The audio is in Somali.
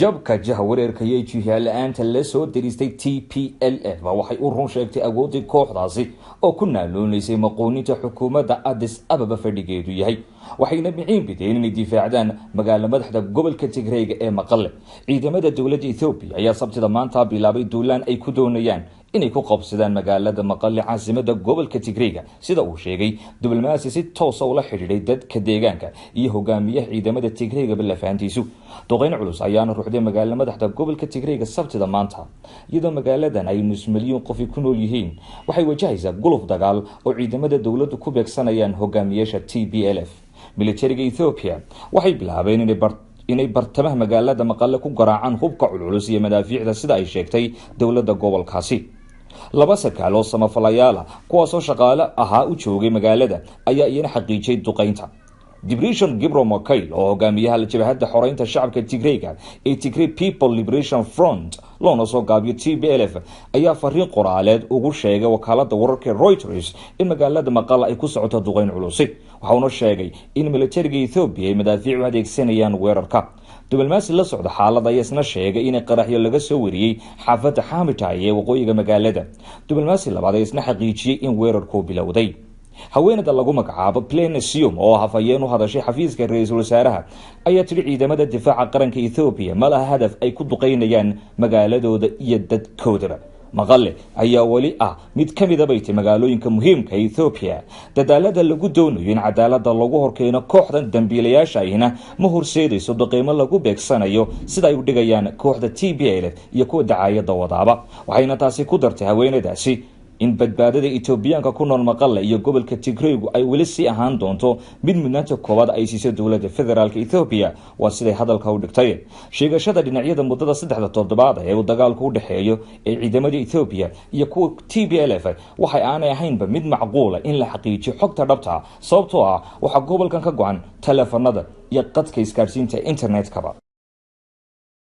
jabka jahawareerka yeejiha la'aanta la soo diristay TPLF waxay u run sheegtay awoodii kooxdaasi oo ku naaloonaysay maqooninta xukuumadda Addis Ababa fadhigeedu yahay waxayna bixin bideen inay difaacdaan magaalada madaxda gobolka Tigreega ee Maqale ciidamada dawladda Ethiopia ayaa sabtida maanta bilaabay duulaan ay ku doonayaan inay ku qabsadaan magaalada Maqale caasimada gobolka Tigreega sida uu sheegay diblomaasi si toos ah ula xiriiray dadka deegaanka iyo hogaamiyaha ciidamada Tigreega balafaantiisu doqeyn culus ayaana ruuxday magaalada madaxda gobolka Tigreega sabtida maanta iyadoo magaaladan ay nus milyan qof ku nool yihiin waxay wajahaysaa guluf dagaal oo ciidamada dawladdu ku beegsanayaan hogaamiyaasha TPLF militariga Ethiopia waxay bilaabeen inay bartamaha magaalada Maqale ku garaacaan hubka culus iyo madaafiicda sida ay sheegtay dawladda gobolkaasi laba sarkaal oo samafalayaal kuwaas oo shaqaale ahaa u joogay magaalada ayaa iyana xaqiijiyay duqeynta Debretsion Gebremichael oo hogaamiyaha jabhadda xoreynta shacabka Tigreega ee Tigray People Liberation Front loona soo gaabiyo TPLF ayaa fariin qoraaleed ugu sheegay wakaaladda wararka Reuters in magaalada Maqale ay ku socoto duqeyn culus waxaana sheegay in militariga Ethiopia ay madaafiic u adeegsanayaan weerarka diblomaasi la socda xaaladda ayaa isna sheegay in qaraxyo laga soo wariyay xaafadda Xamitay ee waqooyiga magaalada diblomaasi labaad ayaa isna xaqiijiyay in weerarku bilowday haweeneyda lagu magacaabo Plenesium oo hafayeen u hadashay xafiiska ra'iisul wasaaraha ayaa tiri ciidamada difaaca qaranka Ethiopia ma laha hadaf ay ku duqeynayaan magaaladooda iyo dadkooda Maqale ayaa wali mid kamid ah baytay magaalooyinka muhiimka ee Ethiopia dadaalada lagu doonayo in cadaaladda lagu horkeeno kooxdan dambiilayaasha ahina ma horseedayso duqeymo lagu beegsanayo sida ay u dhigayaan kooxda TPLF iyo kuwa dacaayada wadaaba waxayna taasi ku dartay haweeneydaasi in badbaadada Etoobiyaanka ku nool Maqale iyo gobolka Tigreegu ay wali si ahaan doonto mid mudnaanta koowaad ay siisay dawladda federaalka Ethiopia waa siday hadalka u dhigtay sheegashada dhinacyada muddada 3 toddobaad ee uu dagaalku u dhaxeeyo ee ciidamada Ethiopia iyo kuwa TPLF waxay aanay ahaynba mid macquul ah in la xaqiijiyo xogta dhabta sababtoo ah waxa gobolkan ka go'an telefoonada iyo qadka isgaarsiinta internetka